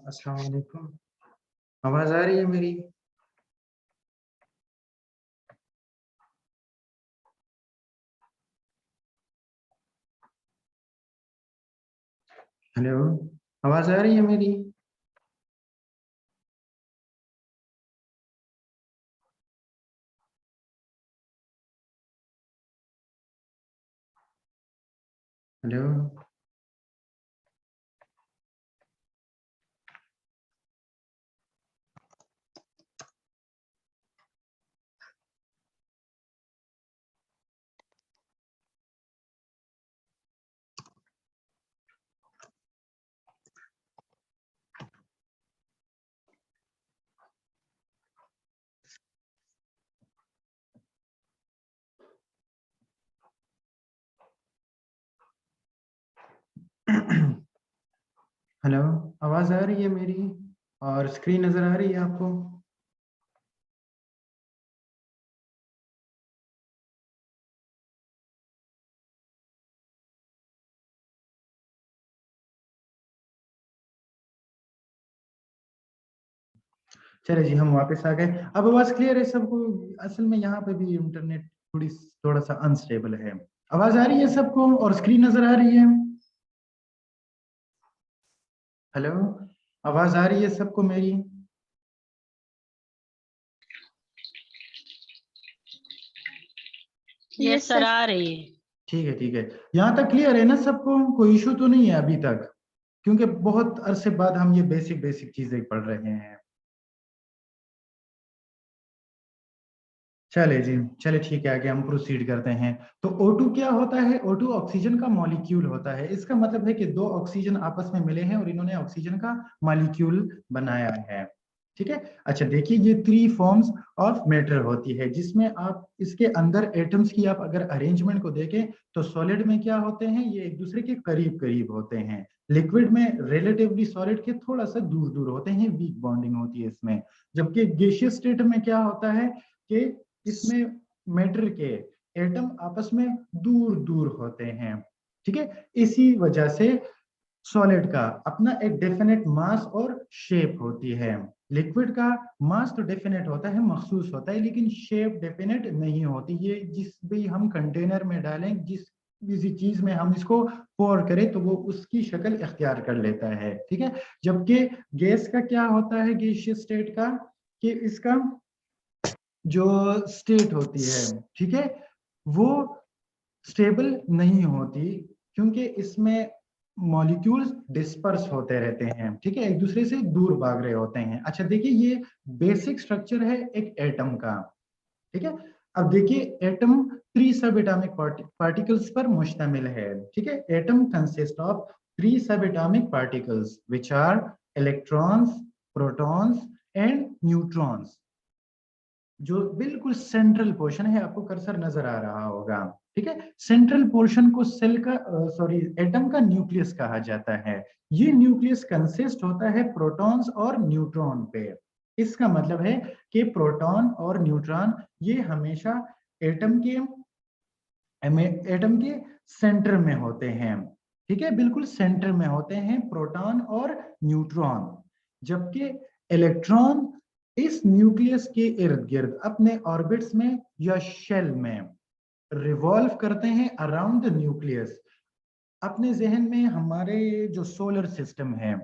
अस्सलाम वालेकुम। आवाज़ आ रही है मेरी? हेलो, आवाज़ आ रही है मेरी? हेलो, हेलो, आवाज़ आ रही है मेरी? और स्क्रीन नज़र आ रही है आपको? चलिए जी, हम वापस आ गए। अब आवाज़ क्लियर है सबको? असल में यहाँ पे भी इंटरनेट थोड़ा सा अनस्टेबल है। आवाज़ आ रही है सबको और स्क्रीन नज़र आ रही है? हेलो, आवाज़ आ रही है सबको मेरी? यस सर, आ रही है। ठीक है, ठीक है। यहाँ तक क्लियर है ना सबको? कोई इशू तो नहीं है अभी तक? क्योंकि बहुत अरसे बाद हम ये बेसिक बेसिक चीजें पढ़ रहे हैं। चले जी, चले ठीक है, आगे हम प्रोसीड करते हैं। तो O2 क्या होता है? O2 ऑक्सीजन का मॉलिक्यूल होता है। इसका मतलब है कि दो ऑक्सीजन आपस में मिले हैं और इन्होंने ऑक्सीजन का मॉलिक्यूल बनाया है। ठीक है। अच्छा देखिए, ये 3 फॉर्म्स ऑफ मैटर होती है, जिसमें आप इसके अंदर एटम्स की आप अगर अरेंजमेंट को देखें तो सॉलिड में क्या होते हैं, ये एक दूसरे के करीब करीब होते हैं। लिक्विड में रिलेटिवली सॉलिड के थोड़ा सा दूर दूर होते हैं, वीक बॉन्डिंग होती है इसमें। जबकि गैसियस स्टेट में क्या होता है कि इसमें मैटर के एटम आपस में दूर दूर होते हैं। ठीक है। इसी वजह से सॉलिड का अपना एक डेफिनेट मास और शेप होती है। लिक्विड का मास तो डेफिनेट होता है, मखसूस होता है, लेकिन शेप डेफिनेट नहीं होती। ये जिस भी हम कंटेनर में डालें, जिस किसी चीज में हम इसको पोर करें तो वो उसकी शक्ल इख्तियार कर लेता है। ठीक है। जबकि गैस का क्या होता है, गैसियस स्टेट का, कि इसका जो स्टेट होती है, ठीक है, वो स्टेबल नहीं होती, क्योंकि इसमें मॉलिक्यूल्स डिस्पर्स होते रहते हैं। ठीक है, एक दूसरे से दूर भाग रहे होते हैं। अच्छा देखिए, ये बेसिक स्ट्रक्चर है एक एटम का। ठीक है। अब देखिए, एटम 3 सब एटॉमिक पार्टिकल्स पर मुश्तमिल है। ठीक है। Atom consist of 3 sub atomic particles which are electrons, protons and neutrons. जो बिल्कुल सेंट्रल पोर्शन है, आपको कर्सर नजर आ रहा होगा। ठीक है। सेंट्रल पोर्शन को सेल का सॉरी एटम का न्यूक्लियस कहा जाता है। ये न्यूक्लियस कंसिस्ट होता है प्रोटॉन्स और न्यूट्रॉन पे। इसका मतलब है कि प्रोटॉन और न्यूट्रॉन ये हमेशा एटम के एटम के सेंटर में होते हैं। ठीक है, बिल्कुल सेंटर में होते हैं प्रोटॉन और न्यूट्रॉन। जबकि इलेक्ट्रॉन इस न्यूक्लियस के इर्द गिर्द अपने ऑर्बिट्स में या शेल में रिवॉल्व करते हैं अराउंड द न्यूक्लियस। अपने जहन में हमारे जो सोलर सिस्टम है,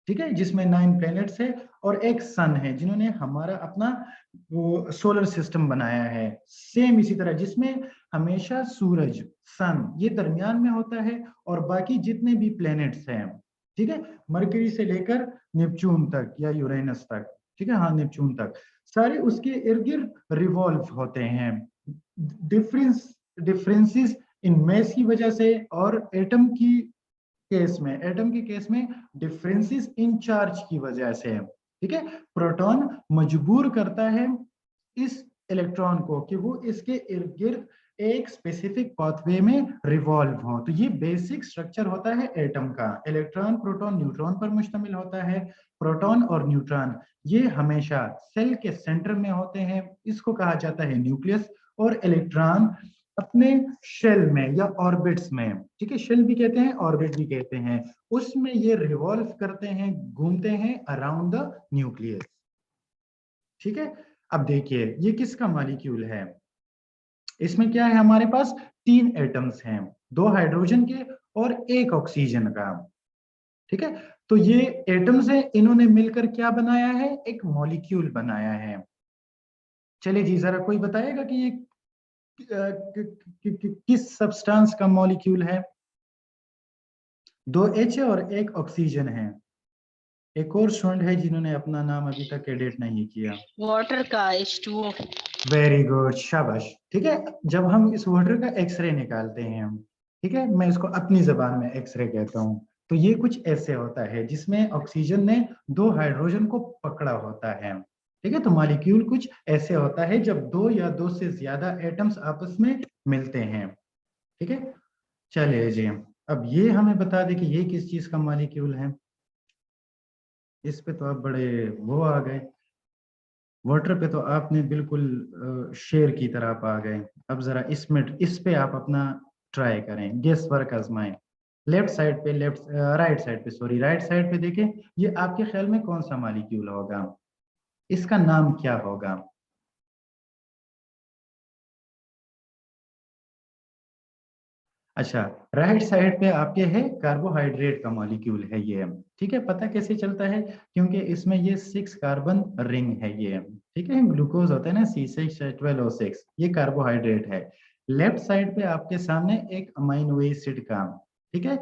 ठीक है, जिसमें 9 प्लैनेट्स है और एक सन है, जिन्होंने हमारा अपना वो सोलर सिस्टम बनाया है। सेम इसी तरह जिसमें हमेशा सूरज, सन, ये दरमियान में होता है और बाकी जितने भी प्लैनेट्स हैं, ठीक है, मरकरी से लेकर नेपच्यून तक या यूरेनस तक, ठीक है, हाँ नेपच्यून तक, सारे उसके इर्द गिर्द रिवॉल्व होते हैं। डिफरेंसेस इन मैस की वजह से और एटम के केस में डिफरेंसेस इन चार्ज की वजह से। ठीक है। प्रोटॉन मजबूर करता है इस इलेक्ट्रॉन को कि वो इसके इर्द गिर्द एक स्पेसिफिक पाथवे में रिवॉल्व हो। तो ये बेसिक स्ट्रक्चर होता है एटम का। इलेक्ट्रॉन प्रोटॉन न्यूट्रॉन पर मुश्तमिल होता है। प्रोटॉन और न्यूट्रॉन ये हमेशा सेल के सेंटर में होते हैं, इसको कहा जाता है न्यूक्लियस। और इलेक्ट्रॉन अपने शेल में या ऑर्बिट्स में, ठीक है, शेल भी कहते हैं ऑर्बिट भी कहते हैं, उसमें ये रिवॉल्व करते हैं, घूमते हैं अराउंड द न्यूक्लियस। ठीक है, अब देखिए ये किसका मॉलिक्यूल है, इसमें क्या है, हमारे पास 3 एटम्स हैं, 2 हाइड्रोजन के और 1 ऑक्सीजन का। ठीक है, तो ये एटम्स है, इन्होंने मिलकर क्या बनाया है, एक मॉलिक्यूल बनाया है। चलिए जी, जरा कोई बताएगा कि ये किस सब्सटेंस का मॉलिक्यूल है। 2 H है और 1 ऑक्सीजन है। एक और स्टूडेंट है जिन्होंने अपना नाम अभी तक एडिट नहीं किया। वाटर का H2O। वेरी गुड, शाबाश। ठीक है, जब हम इस वाटर का एक्सरे निकालते हैं, ठीक है, मैं इसको अपनी जबान में एक्सरे कहता हूँ, तो ये कुछ ऐसे होता है जिसमें ऑक्सीजन ने 2 हाइड्रोजन को पकड़ा होता है। ठीक है, तो मॉलिक्यूल कुछ ऐसे होता है जब 2 या 2 से ज्यादा एटम्स आपस में मिलते हैं। ठीक है, चलिए जी, अब ये हमें बता दें कि ये किस चीज का मॉलिक्यूल है। इस पे तो आप बड़े वो आ गए, वाटर पे तो आपने बिल्कुल शेर की तरह आप आ गए। अब जरा इसमें इस पे आप अपना ट्राई करें, गेस वर्क आजमाएं। लेफ्ट साइड पे, लेफ्ट राइट साइड पे, सॉरी राइट साइड पे देखें, ये आपके ख्याल में कौन सा मॉलिक्यूल होगा, इसका नाम क्या होगा। अच्छा, राइट साइड पे आपके है कार्बोहाइड्रेट का मॉलिक्यूल है ये। ठीक है, पता कैसे चलता है, क्योंकि इसमें ये 6 कार्बन रिंग है ये। ठीक है, ग्लूकोज होता है ना, C6H12O6, ये कार्बोहाइड्रेट है। लेफ्ट साइड पे आपके सामने एक अमाइनो एसिड का, ठीक है,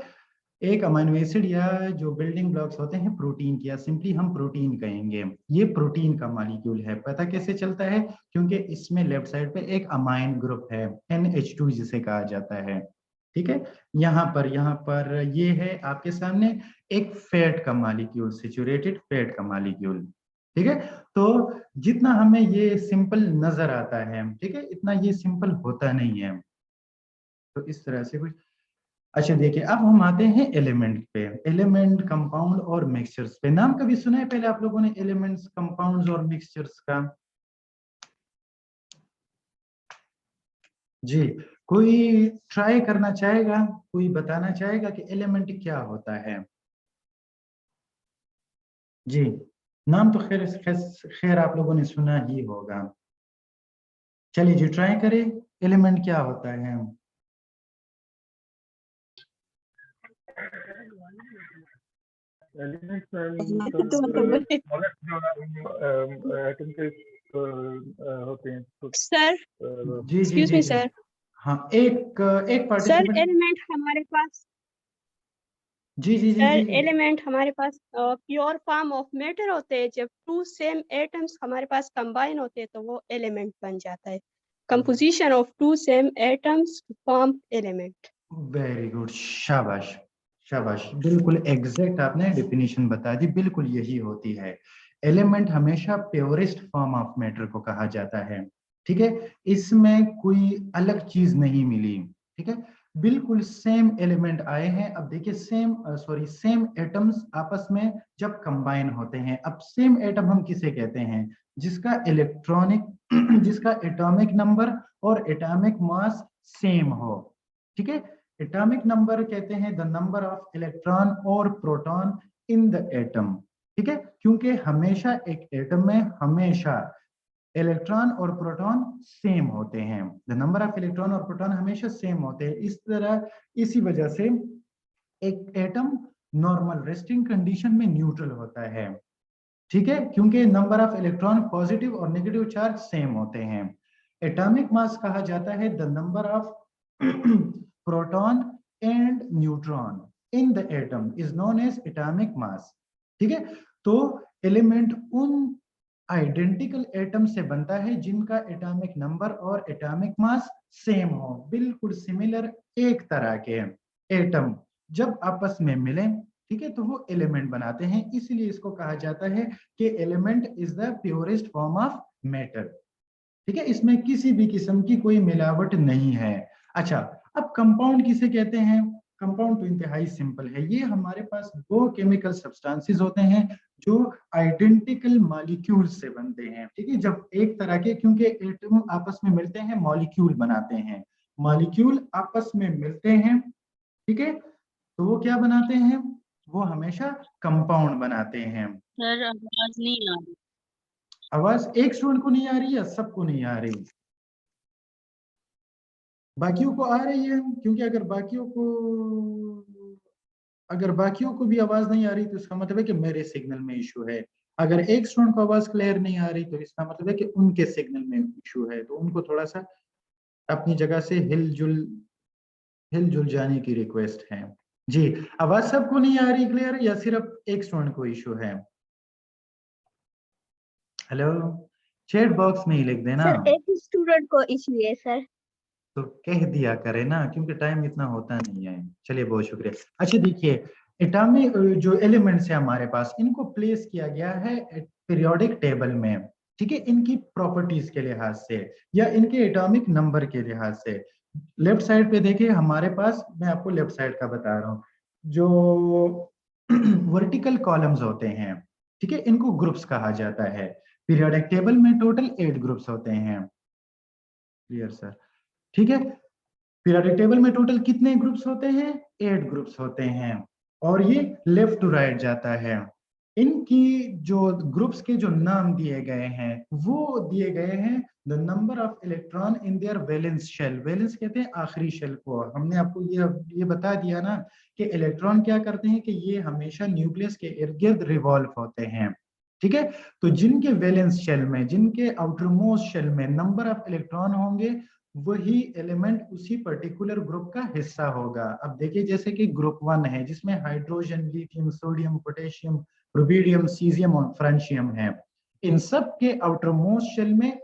एक अमाइनो एसिड या जो बिल्डिंग ब्लॉक्स होते हैं प्रोटीन की, या सिंपली हम प्रोटीन कहेंगे, ये प्रोटीन का मॉलिक्यूल है। पता कैसे चलता है, क्योंकि इसमें लेफ्ट साइड पे एक अमाइन ग्रुप है, NH2 जिसे कहा जाता है। ठीक है, यहाँ पर ये है आपके सामने एक फैट का मॉलिक्यूल, सैचुरेटेड फैट का मॉलिक्यूल। ठीक है, तो जितना हमें ये सिंपल नजर आता है, ठीक है, इतना ये सिंपल होता नहीं है। तो इस तरह से कुछ। अच्छा देखिए, अब हम आते हैं एलिमेंट पे, एलिमेंट, कंपाउंड और मिक्सचर्स पे। नाम कभी सुना है पहले आप लोगों ने एलिमेंट्स, कंपाउंड्स और मिक्सचर्स का? जी, कोई ट्राई करना चाहेगा, कोई बताना चाहेगा कि एलिमेंट क्या होता है? जी, नाम तो खैर खैर खैर आप लोगों ने सुना ही होगा। चलिए जी, ट्राई करें, एलिमेंट क्या होता है। एलिमेंट्स एटम के होते हैं सर, जी जी एक्सक्यूज जी मी जी, सर। हाँ, एक सर पार्टिसिपेंट। एलिमेंट हमारे पास जी जी जी सर जी, एलिमेंट हमारे पास प्योर फॉर्म ऑफ मैटर होते हैं। जब 2 सेम एटम्स हमारे पास कंबाइन होते हैं तो वो एलिमेंट बन जाता है। Composition of 2 same atoms form element. Very good, शाबाश शाबाश, बिल्कुल एग्जैक्ट आपने डेफिनेशन बता दी, बिल्कुल यही होती है। एलिमेंट हमेशा प्योरेस्ट फॉर्म ऑफ मैटर को कहा जाता है। ठीक है, इसमें कोई अलग चीज नहीं मिली। ठीक है, बिल्कुल सेम एलिमेंट आए हैं। अब देखिए, सेम एटम्स आपस में जब कंबाइन होते हैं, अब सेम एटम हम किसे कहते हैं, जिसका इलेक्ट्रॉनिक जिसका एटॉमिक नंबर और एटॉमिक मास सेम हो। ठीक है, एटॉमिक नंबर कहते हैं द नंबर ऑफ इलेक्ट्रॉन और प्रोटॉन इन द एटम। ठीक है, क्योंकि हमेशा एक एटम में हमेशा इलेक्ट्रॉन और प्रोटॉन सेम होते हैं, द नंबर ऑफ इलेक्ट्रॉन और प्रोटॉन हमेशा सेम होते हैं। इस तरह, इसी वजह से एक एटम नॉर्मल रेस्टिंग कंडीशन में न्यूट्रल होता है। ठीक है, क्योंकि नंबर ऑफ इलेक्ट्रॉन पॉजिटिव और नेगेटिव चार्ज सेम होते हैं। एटॉमिक मास कहा जाता है the number of proton and neutron in the atom is known as atomic mass. ठीक है, तो एलिमेंट उन आइडेंटिकल एटम से बनता है जिनका एटॉमिक नंबर और एटॉमिक मास सेम हो, बिल्कुल सिमिलर, एक तरह के एटम जब आपस में मिले, ठीक है, तो वो एलिमेंट बनाते हैं। इसलिए इसको कहा जाता है कि element is the purest form of matter. ठीक है, इसमें किसी भी किस्म की कोई मिलावट नहीं है। अच्छा, अब कंपाउंड किसे कहते हैं? कंपाउंड तो इंतहाई सिंपल है, ये हमारे पास दो केमिकल सब्सटेंसेस होते हैं जो आइडेंटिकल मॉलिक्यूल से बनते हैं। ठीक है, जब एक तरह के, क्योंकि एटम आपस में मिलते हैं मॉलिक्यूल बनाते हैं, मॉलिक्यूल आपस में मिलते हैं, ठीक है, तो वो क्या बनाते हैं, वो हमेशा कंपाउंड बनाते हैं। सर आवाज नहीं आ रही। आवाज एक स्टूडेंट को नहीं आ रही या सबको नहीं आ रही? बाकियों को आ रही है? क्योंकि अगर बाकियों को भी आवाज नहीं आ रही तो इसका मतलब है कि मेरे सिग्नल में इशू है। अगर एक स्टूडेंट को आवाज क्लियर नहीं आ रही तो इसका मतलब है कि उनके सिग्नल में इशू है, तो उनको थोड़ा सा अपनी जगह से हिलजुल जाने की रिक्वेस्ट है। जी, आवाज सबको नहीं आ रही क्लियर या सिर्फ एक स्टूडेंट को इशू है? हेलो, चैट बॉक्स में ही लिख देना। सर एक स्टूडेंट को इशू है सर। तो कह दिया करे ना, क्योंकि टाइम इतना होता नहीं है। चलिए, बहुत शुक्रिया। अच्छा देखिए, एटॉमिक जो एलिमेंट्स है हमारे पास, इनको प्लेस किया गया है पीरियोडिक टेबल में, ठीक है, इनकी प्रॉपर्टीज के लिहाज से या इनके एटॉमिक नंबर के लिहाज से। लेफ्ट साइड पे देखिए हमारे पास, मैं आपको लेफ्ट साइड का बता रहा हूँ, जो वर्टिकल कॉलम्स होते हैं, ठीक है, इनको ग्रुप्स कहा जाता है। पीरियोडिक टेबल में टोटल 8 ग्रुप्स होते हैं। Clear sir? ठीक है, पीरियोडिक टेबल में टोटल कितने ग्रुप्स होते हैं? 8 ग्रुप्स होते हैं, और ये लेफ्ट टू राइट जाता है। इनकी जो ग्रुप्स के जो नाम दिए गए हैं वो दिए गए हैं the number of electron in their valence shell. Valence कहते हैं आखिरी शेल को। हमने आपको ये बता दिया ना कि इलेक्ट्रॉन क्या करते हैं कि ये हमेशा न्यूक्लियस के इर्द गिर्द रिवॉल्व होते हैं, ठीक है। तो जिनके वैलेंस शेल में, जिनके आउटर मोस्ट शेल में नंबर ऑफ इलेक्ट्रॉन होंगे, वही एलिमेंट उसी पर्टिकुलर ग्रुप का हिस्सा होगा। अब देखिए, जैसे कि ग्रुप 1 है जिसमें hydrogen, lithium, sodium, potassium, rubidium, caesium और फ्रांशियम है। इन सब के आउटर मोस्ट शेल में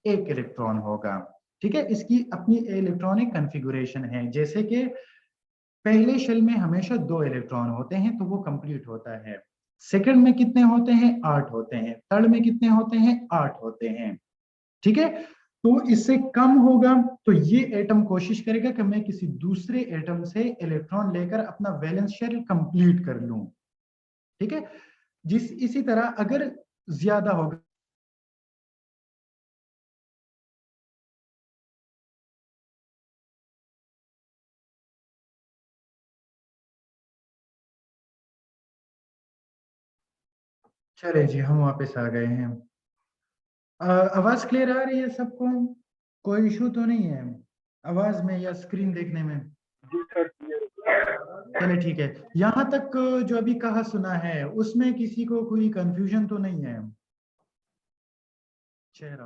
एक इलेक्ट्रॉन होगा, ठीक है। इसकी अपनी इलेक्ट्रॉनिक कॉन्फ़िगरेशन है, जैसे कि पहले शेल में हमेशा 2 इलेक्ट्रॉन होते हैं तो वो कंप्लीट होता है। सेकंड में कितने होते हैं? 8 होते हैं। थर्ड में कितने होते हैं? 8 होते हैं, ठीक है। तो इससे कम होगा तो ये एटम कोशिश करेगा कि मैं किसी दूसरे एटम से इलेक्ट्रॉन लेकर अपना वैलेंस शेल कंप्लीट कर लूं, ठीक है। इसी तरह अगर ज्यादा होगा, चले जी हम वापस आ गए हैं। आवाज क्लियर आ रही है सबको? कोई इशू तो नहीं है आवाज में या स्क्रीन देखने में? जी सर, चले ठीक है। यहाँ तक जो अभी कहा सुना है उसमें किसी को कोई कंफ्यूजन तो नहीं है? चलो